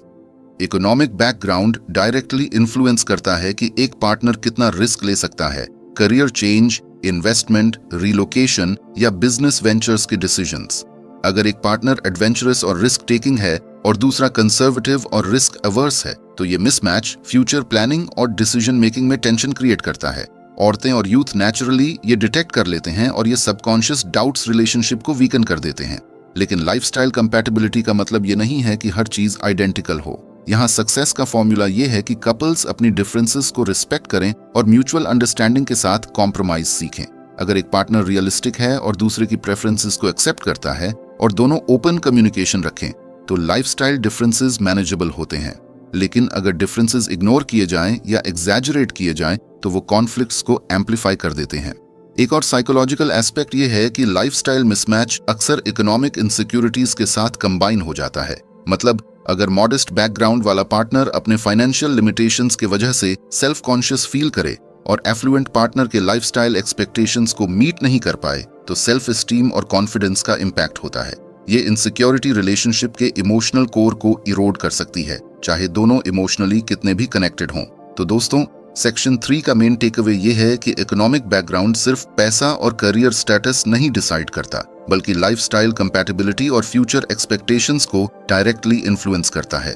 Economic background directly influence करता है कि एक पार्टनर कितना रिस्क ले सकता है। करियर चेंज, इन्वेस्टमेंट, रिलोकेशन या बिजनेस वेंचर्स के डिसीजंस। अगर एक पार्टनर एडवेंचरस और रिस्क टेकिंग है और दूसरा कंजर्वेटिव और रिस्क अवर्स है, तो ये मिसमैच फ्यूचर प्लानिंग और डिसीजन मेकिंग में टेंशन क्रिएट करता है। औरतें और यूथ नेचुरली ये डिटेक्ट कर लेते हैं, और ये सबकॉन्शियस डाउट्स रिलेशनशिप को वीकन कर देते हैं। लेकिन लाइफस्टाइल कंपैटिबिलिटी का मतलब ये नहीं है कि हर चीज आइडेंटिकल हो। यहाँ सक्सेस का फॉर्मूला ये है कि कपल्स अपनी डिफरेंसेस को रिस्पेक्ट करें और म्यूचुअल अंडरस्टैंडिंग के साथ कॉम्प्रोमाइज सीखें। अगर एक पार्टनर रियलिस्टिक है और दूसरे की प्रेफरेंसेस को एक्सेप्ट करता है और दोनों ओपन कम्युनिकेशन रखें, तो लाइफस्टाइल डिफरेंसेस मैनेजेबल होते हैं। लेकिन अगर डिफरेंसेस इग्नोर किए जाएं या एग्जैजरेट किए जाएं, तो वो कॉन्फ्लिक्ट्स को एम्पलीफाई कर देते हैं। एक और साइकोलॉजिकल एस्पेक्ट ये है कि लाइफस्टाइल मिसमैच अक्सर इकोनॉमिक इनसिक्योरिटीज के साथ कंबाइन हो जाता है। मतलब अगर मॉडेस्ट बैकग्राउंड वाला पार्टनर अपने फाइनेंशियल लिमिटेशंस के वजह से सेल्फ कॉन्शियस फील करे और एफ्लुएंट पार्टनर के लाइफस्टाइल एक्सपेक्टेशंस को मीट नहीं कर पाए, तो सेल्फ एस्टीम और कॉन्फिडेंस का इम्पैक्ट होता है। ये इनसिक्योरिटी रिलेशनशिप के इमोशनल कोर को इरोड कर सकती है, चाहे दोनों इमोशनली कितने भी कनेक्टेड हों। तो दोस्तों, सेक्शन 3 का मेन टेकअवे ये है कि इकोनॉमिक बैकग्राउंड सिर्फ पैसा और करियर स्टेटस नहीं डिसाइड करता, बल्कि लाइफस्टाइल कंपैटिबिलिटी और फ्यूचर एक्सपेक्टेशंस को डायरेक्टली इन्फ्लुएंस करता है।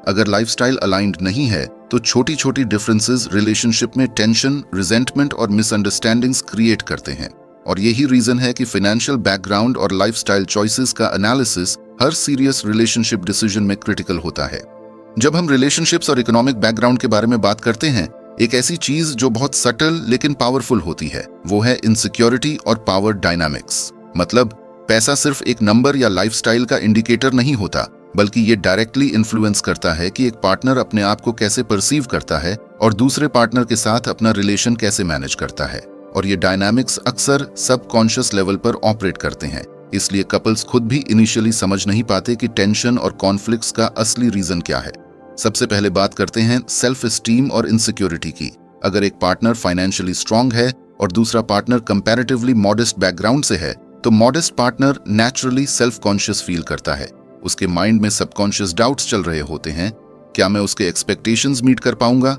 अगर लाइफस्टाइल अलाइंड नहीं है तो छोटी छोटी डिफरेंसेस रिलेशनशिप में टेंशन, रिजेंटमेंट और मिसअंडरस्टैंडिंग्स क्रिएट करते हैं। और यही रीजन है कि फाइनेंशियल बैकग्राउंड और लाइफस्टाइल चॉइसेस का एनालिसिस हर सीरियस रिलेशनशिप डिसीजन में क्रिटिकल होता है। जब हम रिलेशनशिप्स और इकोनॉमिक बैकग्राउंड के बारे में बात करते हैं, एक ऐसी चीज जो बहुत सटल लेकिन पावरफुल होती है, वो है इनसिक्योरिटी और पावर डायनामिक्स। मतलब पैसा सिर्फ एक नंबर या लाइफस्टाइल का इंडिकेटर नहीं होता, बल्कि ये डायरेक्टली इन्फ्लुएंस करता है कि एक पार्टनर अपने आप को कैसे परसीव करता है और दूसरे पार्टनर के साथ अपना रिलेशन कैसे मैनेज करता है। और ये डायनामिक्स अक्सर सबकॉन्शियस लेवल पर ऑपरेट करते हैं। इसलिए कपल्स खुद भी इनिशियली समझ नहीं पाते कि टेंशन और कॉन्फ्लिक्ट्स का असली रीजन क्या है। सबसे पहले बात करते हैं सेल्फ एस्टीम और इनसिक्योरिटी की। अगर एक पार्टनर फाइनेंशियली स्ट्रांग है और दूसरा पार्टनर कंपैरेटिवली मॉडेस्ट बैकग्राउंड से है, तो modest partner naturally self conscious feel करता है। उसके माइंड में सबकॉन्शियस डाउट्स चल रहे होते हैं। क्या मैं उसके एक्सपेक्टेशंस मीट कर पाऊंगा?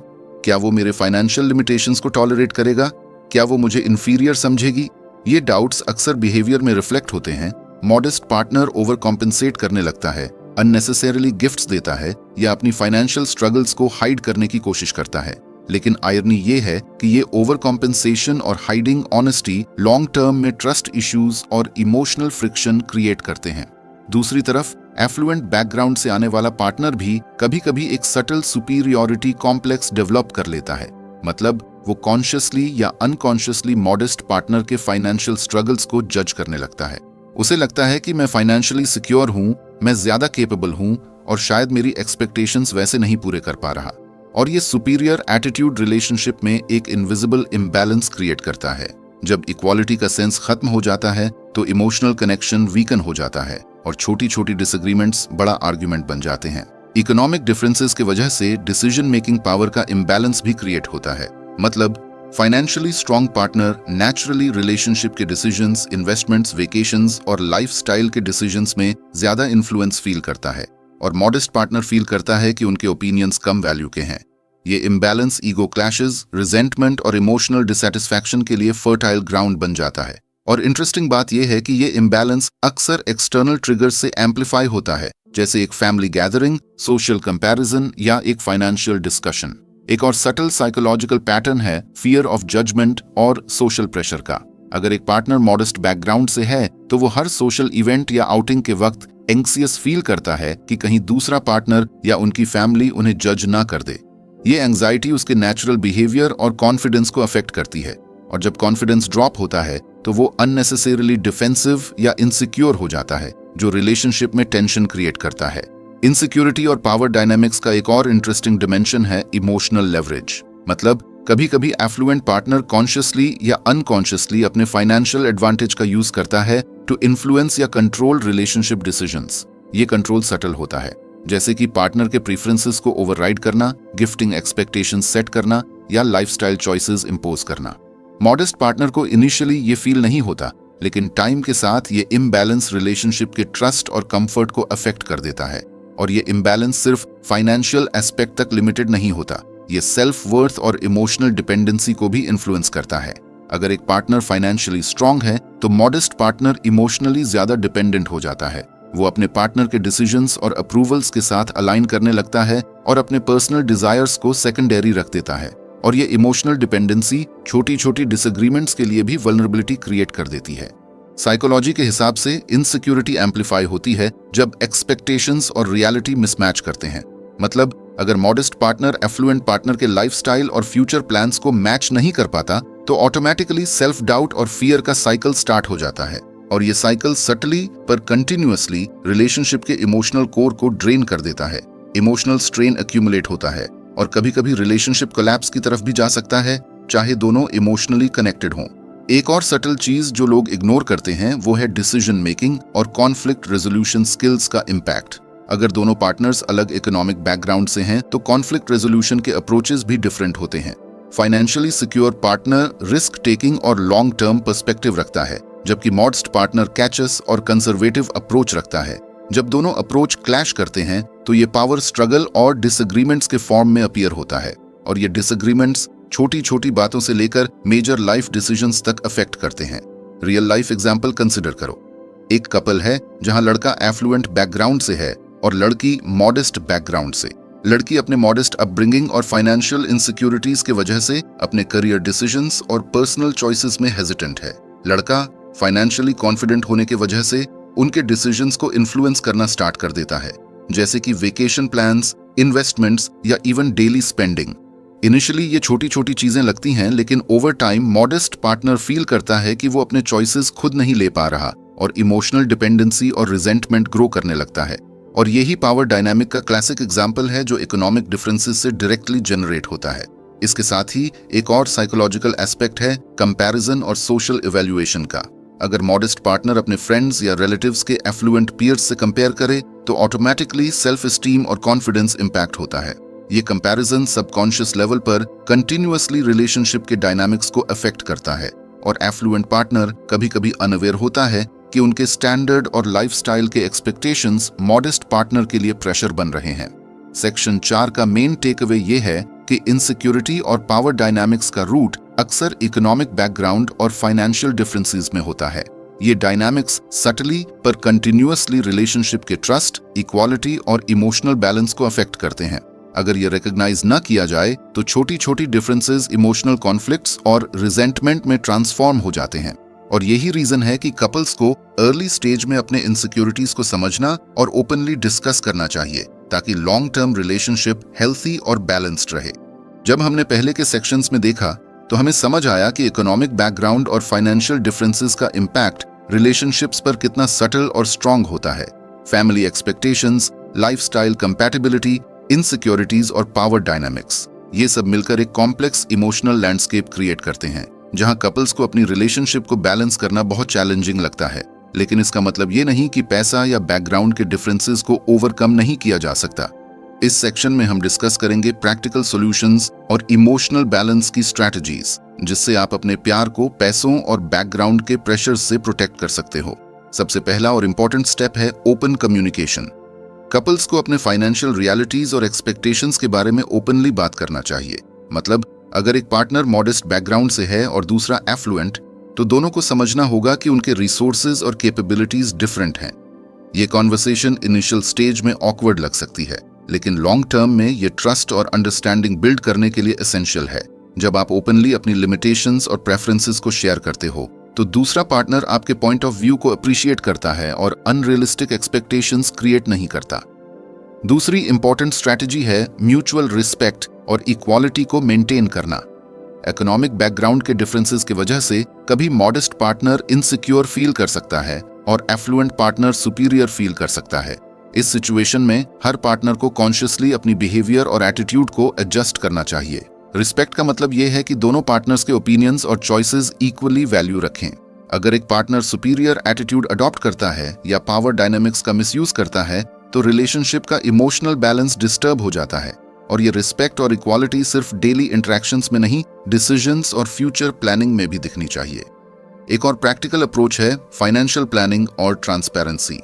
क्या वो मेरे फाइनेंशियल लिमिटेशंस को टॉलरेट करेगा? क्या वो मुझे इंफीरियर समझेगी? ये डाउट्स अक्सर बिहेवियर में रिफ्लेक्ट होते हैं। मॉडेस्ट पार्टनर ओवर कॉम्पेंसेट करने लगता है, अननेसेसरीली गिफ्ट्स देता है या अपनी फाइनेंशियल स्ट्रगल्स को हाइड करने की कोशिश करता है। लेकिन आयरनी ये है कि ये ओवर कॉम्पेंसेशन और हाइडिंग ऑनेस्टी लॉन्ग टर्म में ट्रस्ट इश्यूज और इमोशनल फ्रिक्शन क्रिएट करते हैं। दूसरी तरफ एफ्लुएंट बैकग्राउंड से आने वाला पार्टनर भी कभी कभी एक सटल सुपीरियरिटी कॉम्प्लेक्स डेवलप कर लेता है। मतलब वो कॉन्शियसली या अनकॉन्शियसली मॉडेस्ट पार्टनर के फाइनेंशियल स्ट्रगल्स को जज करने लगता है। उसे लगता है कि मैं फाइनेंशियली सिक्योर हूं, मैं ज्यादा केपेबल हूं और शायद मेरी एक्सपेक्टेशंस वैसे नहीं पूरे कर पा रहा। और ये सुपीरियर एटीट्यूड रिलेशनशिप में एक इनविजिबल इम्बैलेंस क्रिएट करता है। जब इक्वालिटी का सेंस खत्म हो जाता है तो इमोशनल कनेक्शन वीकन हो जाता है और छोटी छोटी डिसएग्रीमेंट्स बड़ा आर्ग्यूमेंट बन जाते हैं। इकोनॉमिक डिफरेंसेस की वजह से डिसीजन मेकिंग पावर का इम्बैलेंस भी क्रिएट होता है। मतलब financially strong partner naturally relationship के डिसीजंस, इन्वेस्टमेंट्स, वेकेशंस और लाइफस्टाइल के डिसीजंस में ज्यादा इन्फ्लुएंस फील करता है और मॉडेस्ट पार्टनर फील करता है कि उनके ओपिनियंस कम वैल्यू के हैं। ये इम्बैलेंस ईगो क्लैशेस, रिजेंटमेंट और इमोशनल डिसैटिस्फैक्शन के लिए फर्टाइल ग्राउंड बन जाता है। और इंटरेस्टिंग बात यह है कि ये इम्बैलेंस अक्सर एक्सटर्नल ट्रिगर्स से एम्पलीफाई होता है, जैसे एक फैमिली गैदरिंग, सोशल कंपैरिजन या एक फाइनेंशियल डिस्कशन। एक और सटल साइकोलॉजिकल पैटर्न है फियर ऑफ जजमेंट और सोशल प्रेशर का। अगर एक पार्टनर मॉडेस्ट बैकग्राउंड से है तो वो हर सोशल इवेंट या आउटिंग के वक्त एंग्जियस फील करता है कि कहीं दूसरा पार्टनर या उनकी फैमिली उन्हें जज ना कर दे। ये एंग्जाइटी उसके नेचुरल बिहेवियर और कॉन्फिडेंस को अफेक्ट करती है और जब कॉन्फिडेंस ड्रॉप होता है तो वो अननेसेसरीली डिफेंसिव या इनसिक्योर हो जाता है, जो रिलेशनशिप में टेंशन क्रिएट करता है। इनसिक्योरिटी और पावर डायनामिक्स का एक और इंटरेस्टिंग डिमेंशन है इमोशनल लेवरेज। मतलब कभी कभी एफ्लुएंट पार्टनर कॉन्शियसली या अनकॉन्शियसली अपने फाइनेंशियल एडवांटेज का यूज करता है टू इन्फ्लुएंस या कंट्रोल रिलेशनशिप डिसीजंस। ये कंट्रोल सटल होता है, जैसे कि पार्टनर के प्रेफरेंसेस को ओवरराइड करना, गिफ्टिंग एक्सपेक्टेशंस सेट करना या लाइफस्टाइल चॉइसेस इंपोज करना। मॉडेस्ट पार्टनर को इनिशियली ये फील नहीं होता, लेकिन टाइम के साथ ये इम्बैलेंस रिलेशनशिप के ट्रस्ट और कंफर्ट को अफेक्ट कर देता है। और ये इम्बैलेंस सिर्फ फाइनेंशियल एस्पेक्ट तक लिमिटेड नहीं होता, ये सेल्फ वर्थ और इमोशनल डिपेंडेंसी को भी इन्फ्लुएंस करता है। अगर एक पार्टनर फाइनेंशियली स्ट्रांग है तो मॉडेस्ट पार्टनर इमोशनली ज्यादा डिपेंडेंट हो जाता है। वो अपने पार्टनर के डिसीजंस और अप्रूवल्स के साथ अलाइन करने लगता है और अपने पर्सनल डिजायर्स को सेकेंडरी रख देता है। और ये इमोशनल डिपेंडेंसी छोटी छोटी डिसएग्रीमेंट्स के लिए भी वल्नरेबिलिटी क्रिएट कर देती है। साइकोलॉजी के हिसाब से इनसिक्योरिटी एम्पलीफाई होती है जब एक्सपेक्टेशंस और रियलिटी मिसमैच करते हैं। मतलब अगर मॉडेस्ट पार्टनर एफ्लुएंट पार्टनर के लाइफस्टाइल और फ्यूचर प्लान्स को मैच नहीं कर पाता तो ऑटोमेटिकली सेल्फ डाउट और फियर का साइकिल स्टार्ट हो जाता है। और ये साइकिल सटली पर कंटिन्यूअसली रिलेशनशिप के इमोशनल कोर को ड्रेन कर देता है। इमोशनल स्ट्रेन एक्यूमुलेट होता है और कभी कभी रिलेशनशिप कोलैप्स की तरफ भी जा सकता है, चाहे दोनों इमोशनली कनेक्टेड हों। एक और सटल चीज जो लोग इग्नोर करते हैं वो है डिसीजन मेकिंग और कॉन्फ्लिक्ट रेजोल्यूशन स्किल्स का इम्पैक्ट। अगर दोनों पार्टनर्स अलग इकोनॉमिक बैकग्राउंड से हैं तो कॉन्फ्लिक्ट रेजोल्यूशन के अप्रोचेस भी डिफरेंट होते हैं। Financially secure partner risk taking और लॉन्ग टर्म पर्सपेक्टिव रखता है, जबकि मॉडेस्ट पार्टनर कैचस और कंजर्वेटिव अप्रोच रखता है। जब दोनों अप्रोच क्लैश करते हैं तो ये पावर स्ट्रगल और डिसएग्रीमेंट्स के फॉर्म में अपीयर होता है और ये डिसएग्रीमेंट्स छोटी छोटी बातों से लेकर मेजर लाइफ डिसीजंस तक अफेक्ट करते हैं। रियल लाइफ एग्जांपल कंसिडर करो। एक कपल है जहां लड़का एफ्लुएंट बैकग्राउंड से है और लड़की मॉडेस्ट बैकग्राउंड से। लड़की अपने मॉडेस्ट अपब्रिंगिंग और फाइनेंशियल इनसिक्योरिटीज के वजह से अपने करियर डिसीजंस और पर्सनल चॉइसेस में हेजिटेंट है। लड़का फाइनेंशियली कॉन्फिडेंट होने की वजह से उनके डिसीजंस को इन्फ्लुएंस करना स्टार्ट कर देता है, जैसे कि वेकेशन प्लान्स, इन्वेस्टमेंट्स या इवन डेली स्पेंडिंग। इनिशियली ये छोटी छोटी चीजें लगती हैं, लेकिन over time modest partner feel करता है कि वो अपने चॉइसेस खुद नहीं ले पा रहा और इमोशनल डिपेंडेंसी और रिजेंटमेंट ग्रो करने लगता है। और यही पावर डायनामिक का क्लासिक एग्जाम्पल है जो इकोनॉमिक डिफरेंसेस से डायरेक्टली जनरेट होता है। इसके साथ ही एक और साइकोलॉजिकल एस्पेक्ट है कंपैरिजन और सोशल इवैल्यूएशन का। अगर मॉडेस्ट पार्टनर अपने फ्रेंड्स या रिलेटिव्स के एफ्लुएंट पीयर्स से कंपेयर करे तो ऑटोमेटिकली सेल्फ एस्टीम और कॉन्फिडेंस इंपैक्ट होता है। ये कंपैरिजन सबकॉन्शियस लेवल पर कंटिन्यूअसली रिलेशनशिप के डायनामिक्स को अफेक्ट करता है और एफ्लुएंट पार्टनर कभी कभी अनअवेयर होता है कि उनके स्टैंडर्ड और लाइफस्टाइल के एक्सपेक्टेशंस मॉडेस्ट पार्टनर के लिए प्रेशर बन रहे हैं। सेक्शन 4 का मेन टेक अवे ये है कि इनसिक्योरिटी और पावर डायनामिक्स का रूट अक्सर इकोनॉमिक बैकग्राउंड और फाइनेंशियल डिफरेंसेस में होता है। ये डायनामिक्स सटली पर कंटिन्यूअसली रिलेशनशिप के ट्रस्ट, इक्वालिटी और इमोशनल बैलेंस को अफेक्ट करते हैं। अगर ये रिकॉग्नाइज न किया जाए तो छोटी छोटी डिफरेंसेस इमोशनल कॉन्फ्लिक्ट्स और रिजेंटमेंट में ट्रांसफॉर्म हो जाते हैं। और यही रीजन है कि कपल्स को अर्ली स्टेज में अपने इनसिक्योरिटीज को समझना और ओपनली डिस्कस करना चाहिए, ताकि लॉन्ग टर्म रिलेशनशिप हेल्थी और बैलेंस्ड रहे। जब हमने पहले के सेक्शंस में देखा तो हमें समझ आया कि इकोनॉमिक बैकग्राउंड और फाइनेंशियल डिफरेंसेस का इम्पैक्ट रिलेशनशिप्स पर कितना सटल और स्ट्रांग होता है। Family expectations, lifestyle compatibility, insecurities और पावर डायनामिक्स, ये सब मिलकर एक कॉम्प्लेक्स इमोशनल लैंडस्केप क्रिएट करते हैं, जहां कपल्स को अपनी रिलेशनशिप को बैलेंस करना बहुत चैलेंजिंग लगता है। लेकिन इसका मतलब ये नहीं कि पैसा या बैकग्राउंड के डिफरेंसेस को ओवरकम नहीं किया जा सकता। इस सेक्शन में हम डिस्कस करेंगे प्रैक्टिकल सॉल्यूशंस और इमोशनल बैलेंस की स्ट्रैटेजीज, जिससे आप अपने प्यार को पैसों और बैकग्राउंड के प्रेशर से प्रोटेक्ट कर सकते हो। सबसे पहला और इम्पोर्टेंट स्टेप है ओपन कम्युनिकेशन। कपल्स को अपने फाइनेंशियल रियलिटीज और एक्सपेक्टेशंस के बारे में ओपनली बात करना चाहिए। मतलब अगर एक पार्टनर मॉडेस्ट बैकग्राउंड से है और दूसरा एफ्लुएंट, तो दोनों को समझना होगा कि उनके रिसोर्सेज और कैपेबिलिटीज डिफरेंट हैं। ये कॉन्वर्सेशन इनिशियल स्टेज में ऑकवर्ड लग सकती है, लेकिन लॉन्ग टर्म में ये ट्रस्ट और अंडरस्टैंडिंग बिल्ड करने के लिए एसेंशियल है। जब आप ओपनली अपनी लिमिटेशंस और प्रेफरेंसेस को शेयर करते हो, तो दूसरा पार्टनर आपके पॉइंट ऑफ व्यू को अप्रिशिएट करता है और अनरियलिस्टिक एक्सपेक्टेशंस क्रिएट नहीं करता। दूसरी इंपॉर्टेंट स्ट्रैटेजी है म्यूचुअल रिस्पेक्ट और इक्वालिटी को मेंटेन करना। इकोनॉमिक बैकग्राउंड के डिफरेंसेस की वजह से कभी मॉडेस्ट पार्टनर इनसिक्योर फील कर सकता है और एफ्लुएंट पार्टनर सुपीरियर फील कर सकता है। इस सिचुएशन में हर पार्टनर को कॉन्शियसली अपनी बिहेवियर और एटीट्यूड को एडजस्ट करना चाहिए। रिस्पेक्ट का मतलब यह है कि दोनों पार्टनर्स के ओपिनियंस और चॉइसेस इक्वली वैल्यू रखें। अगर एक पार्टनर सुपीरियर एटीट्यूड अडॉप्ट करता है या पावर डायनामिक्स का मिसयूज करता है, तो रिलेशनशिप का इमोशनल बैलेंस डिस्टर्ब हो जाता है। और ये रिस्पेक्ट और इक्वालिटी सिर्फ डेली इंटरेक्शंस में नहीं, डिसीजंस और फ्यूचर प्लानिंग में भी दिखनी चाहिए। एक और प्रैक्टिकल अप्रोच है फाइनेंशियल प्लानिंग और ट्रांसपेरेंसी।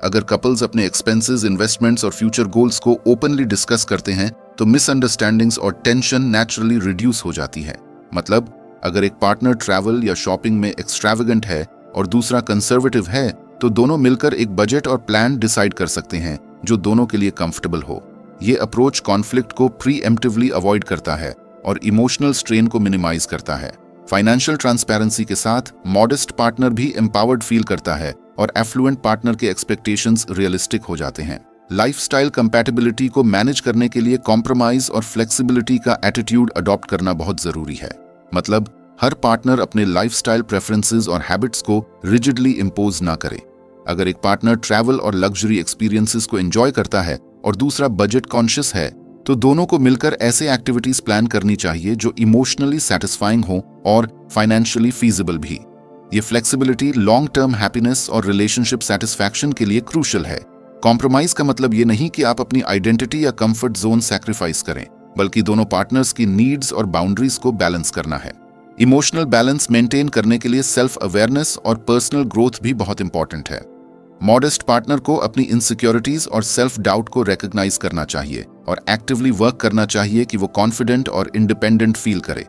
अगर कपल्स अपने एक्सपेंसेस, इन्वेस्टमेंट्स और फ्यूचर गोल्स को ओपनली डिस्कस करते हैं, तो मिसअंडरस्टैंडिंग्स और टेंशन नेचुरली रिड्यूस हो जाती है। मतलब अगर एक पार्टनर ट्रैवल या शॉपिंग में एक्सट्रावेगेंट है और दूसरा कंजर्वेटिव है, तो दोनों मिलकर एक बजट और प्लान डिसाइड कर सकते हैं जो दोनों के लिए कंफर्टेबल हो। ये अप्रोच कॉन्फ्लिक्ट को प्रीएम्प्टिवली अवॉइड करता है और इमोशनल स्ट्रेन को मिनिमाइज करता है। फाइनेंशियल ट्रांसपेरेंसी के साथ मॉडेस्ट पार्टनर भी एम्पावर्ड फील करता है और एफ्लुएंट पार्टनर के एक्सपेक्टेशंस रियलिस्टिक हो जाते हैं। लाइफस्टाइल कंपैटिबिलिटी को मैनेज करने के लिए कॉम्प्रोमाइज और फ्लेक्सिबिलिटी का एटीट्यूड अडॉप्ट करना बहुत जरूरी है। मतलब हर पार्टनर अपने लाइफस्टाइल प्रेफरेंसेस और हैबिट्स को रिजिडली इम्पोज ना करे। अगर एक पार्टनर ट्रैवल और लग्जरी एक्सपीरियंसेस को एंजॉय करता है और दूसरा बजट कॉन्शियस है, तो दोनों को मिलकर ऐसे एक्टिविटीज प्लान करनी चाहिए जो इमोशनली सेटिस्फाइंग हो और फाइनेंशियली फीजिबल भी। ये फ्लेक्सिबिलिटी लॉन्ग टर्म हैप्पीनेस और रिलेशनशिप सेटिस्फैक्शन के लिए क्रूशियल है। कॉम्प्रोमाइज का मतलब ये नहीं कि आप अपनी आइडेंटिटी या कंफर्ट जोन सैक्रिफाइस करें, बल्कि दोनों पार्टनर्स की नीड्स और बाउंड्रीज को बैलेंस करना है। इमोशनल बैलेंस मेंटेन करने के लिए सेल्फ अवेयरनेस और पर्सनल ग्रोथ भी बहुत इंपॉर्टेंट है। मॉडेस्ट पार्टनर को अपनी इनसिक्योरिटीज और सेल्फ डाउट को रिकॉग्नाइज करना चाहिए और एक्टिवली वर्क करना चाहिए कि वो कॉन्फिडेंट और इंडिपेंडेंट फील करे।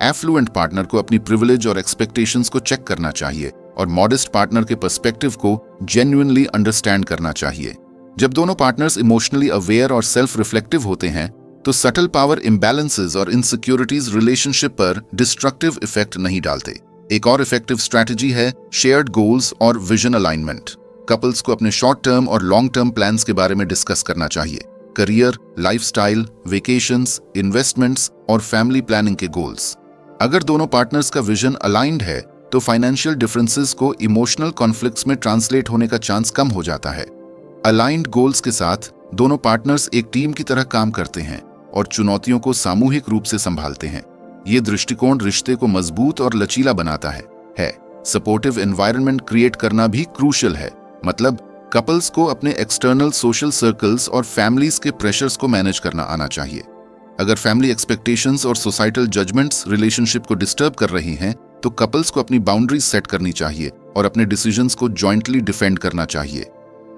एफ्लुएंट पार्टनर को अपनी प्रिविलेज और एक्सपेक्टेशंस को चेक करना चाहिए और मॉडेस्ट पार्टनर के पर्सपेक्टिव को जेन्युइनली अंडरस्टैंड करना चाहिए। जब दोनों पार्टनर्स इमोशनली अवेयर और सेल्फ रिफ्लेक्टिव होते हैं, तो सटल पावर इम्बैलेंसेस और इनसिक्योरिटीज रिलेशनशिप पर डिस्ट्रक्टिव इफेक्ट नहीं डालते। एक और इफेक्टिव स्ट्रैटेजी है शेयर्ड गोल्स और विजन अलाइनमेंट। कपल्स को अपने शॉर्ट टर्म और लॉन्ग टर्म प्लान्स के बारे में डिस्कस करना चाहिए। करियर, लाइफस्टाइल, वेकेशंस, इन्वेस्टमेंट्स और फैमिली प्लानिंग के गोल्स। अगर दोनों पार्टनर्स का विजन अलाइंड है, तो फाइनेंशियल डिफरेंसेस को इमोशनल कॉन्फ्लिक्ट्स में ट्रांसलेट होने का चांस कम हो जाता है। अलाइंड गोल्स के साथ दोनों पार्टनर्स एक टीम की तरह काम करते हैं और चुनौतियों को सामूहिक रूप से संभालते हैं। ये दृष्टिकोण रिश्ते को मजबूत और लचीला बनाता है। सपोर्टिव एनवायरनमेंट क्रिएट करना भी क्रूशियल है। मतलब कपल्स को अपने एक्सटर्नल सोशल सर्कल्स और फैमिलीज के प्रेशर्स को मैनेज करना आना चाहिए। अगर फैमिली एक्सपेक्टेशंस और सोसाइटल जजमेंट्स रिलेशनशिप को डिस्टर्ब कर रही हैं, तो कपल्स को अपनी बाउंड्रीज सेट करनी चाहिए और अपने डिसीजंस को जॉइंटली डिफेंड करना चाहिए।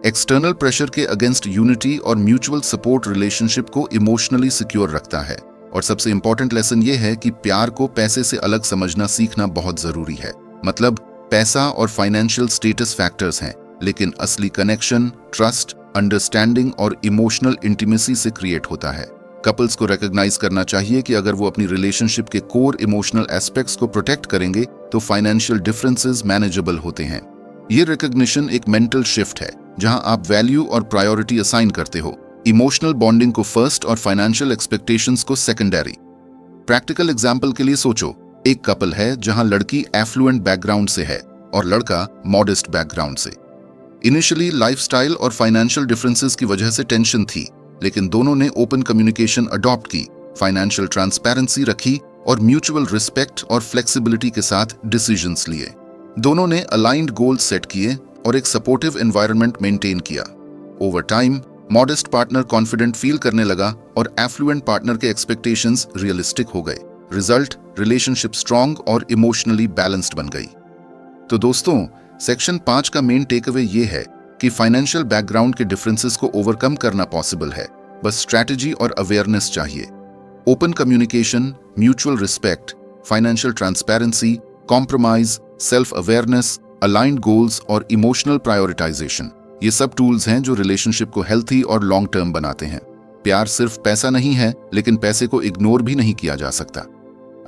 एक्सटर्नल प्रेशर के अगेंस्ट यूनिटी और म्यूचुअल सपोर्ट रिलेशनशिप को इमोशनली सिक्योर रखता है। और सबसे इंपॉर्टेंट लेसन ये है कि प्यार को पैसे से अलग समझना सीखना बहुत जरूरी है। मतलब पैसा और फाइनेंशियल स्टेटस फैक्टर्स हैं, लेकिन असली कनेक्शन, ट्रस्ट, अंडरस्टैंडिंग और इमोशनल इंटीमेसी से क्रिएट होता है। कपल्स को रिकॉग्नाइज करना चाहिए कि अगर वो अपनी रिलेशनशिप के कोर इमोशनल एस्पेक्ट्स को प्रोटेक्ट करेंगे तो फाइनेंशियल डिफरेंसेस मैनेजेबल होते हैं। ये रिकॉग्निशन एक मेंटल शिफ्ट है, जहां आप वैल्यू और प्रायोरिटी असाइन करते हो, इमोशनल बॉन्डिंग को फर्स्ट और फाइनेंशियल एक्सपेक्टेशंस को सेकेंडरी। प्रैक्टिकल एग्जाम्पल के लिए सोचो, एक कपल है जहां लड़की एफ्लुएंट बैकग्राउंड से है और लड़का मॉडेस्ट बैकग्राउंड से। इनिशियली लाइफस्टाइल और फाइनेंशियल डिफरेंसेस की वजह से टेंशन थी, लेकिन दोनों ने ओपन कम्युनिकेशन अडॉप्ट की, फाइनेंशियल ट्रांसपेरेंसी रखी और म्यूचुअल रिस्पेक्ट और फ्लेक्सिबिलिटी के साथ डिसीजंस लिए। दोनों ने अलाइंड गोल्स सेट किए और एक सपोर्टिव एनवायरनमेंट मेंटेन किया। Over time modest partner confident feel करने लगा और एफ्लुएंट पार्टनर के एक्सपेक्टेशंस रियलिस्टिक हो गए। रिजल्ट, रिलेशनशिप स्ट्रांग और इमोशनली बैलेंस्ड बन गई। तो दोस्तों, सेक्शन 5 का मेन टेकअवे ये है कि फाइनेंशियल बैकग्राउंड के डिफरेंसेस को ओवरकम करना पॉसिबल है, बस स्ट्रैटेजी और अवेयरनेस चाहिए। Open communication, mutual respect, financial transparency, compromise, self awareness, aligned goals और इमोशनल प्रायोरिटाइजेशन, ये सब टूल्स हैं जो रिलेशनशिप को हेल्थी और लॉन्ग टर्म बनाते हैं। प्यार सिर्फ पैसा नहीं है, लेकिन पैसे को इग्नोर भी नहीं किया जा सकता।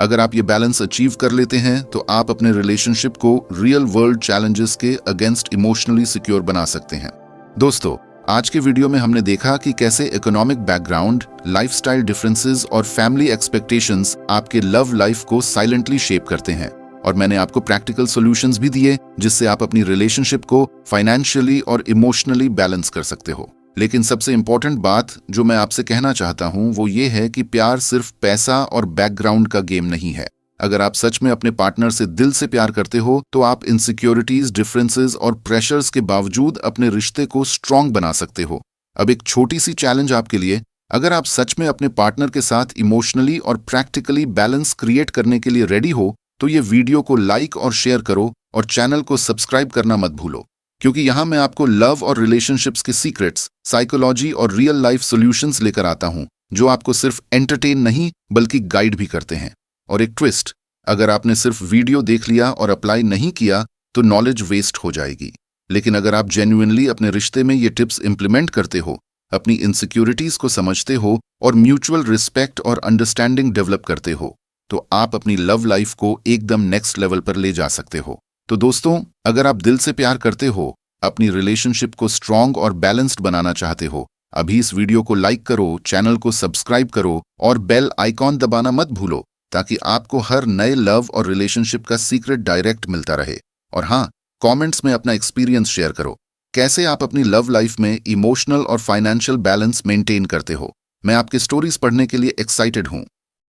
अगर आप ये बैलेंस अचीव कर लेते हैं तो आप अपने रिलेशनशिप को रियल वर्ल्ड चैलेंजेस के अगेंस्ट इमोशनली सिक्योर बना सकते हैं। दोस्तों, आज के वीडियो में हमने देखा कि कैसे इकोनॉमिक बैकग्राउंड, लाइफस्टाइल डिफरेंसेस और फैमिली एक्सपेक्टेशंस आपके लव लाइफ को साइलेंटली शेप करते हैं। और मैंने आपको प्रैक्टिकल सॉल्यूशंस भी दिए जिससे आप अपनी रिलेशनशिप को फाइनेंशियली और इमोशनली बैलेंस कर सकते हो। लेकिन सबसे इंपॉर्टेंट बात जो मैं आपसे कहना चाहता हूं वो ये है कि प्यार सिर्फ पैसा और बैकग्राउंड का गेम नहीं है। अगर आप सच में अपने पार्टनर से दिल से प्यार करते हो तो आप इनसिक्योरिटीज, डिफरेंसेस और प्रेशर्स के बावजूद अपने रिश्ते को स्ट्रांग बना सकते हो। अब एक छोटी सी चैलेंज आपके लिए, अगर आप सच में अपने पार्टनर के साथ इमोशनली और प्रैक्टिकली बैलेंस क्रिएट करने के लिए रेडी हो तो ये वीडियो को लाइक और शेयर करो और चैनल को सब्सक्राइब करना मत भूलो, क्योंकि यहाँ मैं आपको लव और रिलेशनशिप्स के सीक्रेट्स, साइकोलॉजी और रियल लाइफ सॉल्यूशंस लेकर आता हूँ जो आपको सिर्फ एंटरटेन नहीं बल्कि गाइड भी करते हैं। और एक ट्विस्ट, अगर आपने सिर्फ वीडियो देख लिया और अप्लाई नहीं किया तो नॉलेज वेस्ट हो जाएगी। लेकिन अगर आप जेन्युइनली अपने रिश्ते में ये टिप्स इंप्लीमेंट करते हो, अपनी इनसिक्योरिटीज को समझते हो और म्यूचुअल रिस्पेक्ट और अंडरस्टैंडिंग डेवलप करते हो तो आप अपनी लव लाइफ को एकदम नेक्स्ट लेवल पर ले जा सकते हो। तो दोस्तों, अगर आप दिल से प्यार करते हो, अपनी रिलेशनशिप को स्ट्रांग और बैलेंस्ड बनाना चाहते हो, अभी इस वीडियो को लाइक करो, चैनल को सब्सक्राइब करो और बेल आइकॉन दबाना मत भूलो ताकि आपको हर नए लव और रिलेशनशिप का सीक्रेट डायरेक्ट मिलता रहे। और हाँ, कमेंट्स में अपना एक्सपीरियंस शेयर करो, कैसे आप अपनी लव लाइफ में इमोशनल और फाइनेंशियल बैलेंस मेंटेन करते हो। मैं आपके स्टोरीज पढ़ने के लिए एक्साइटेड हूँ।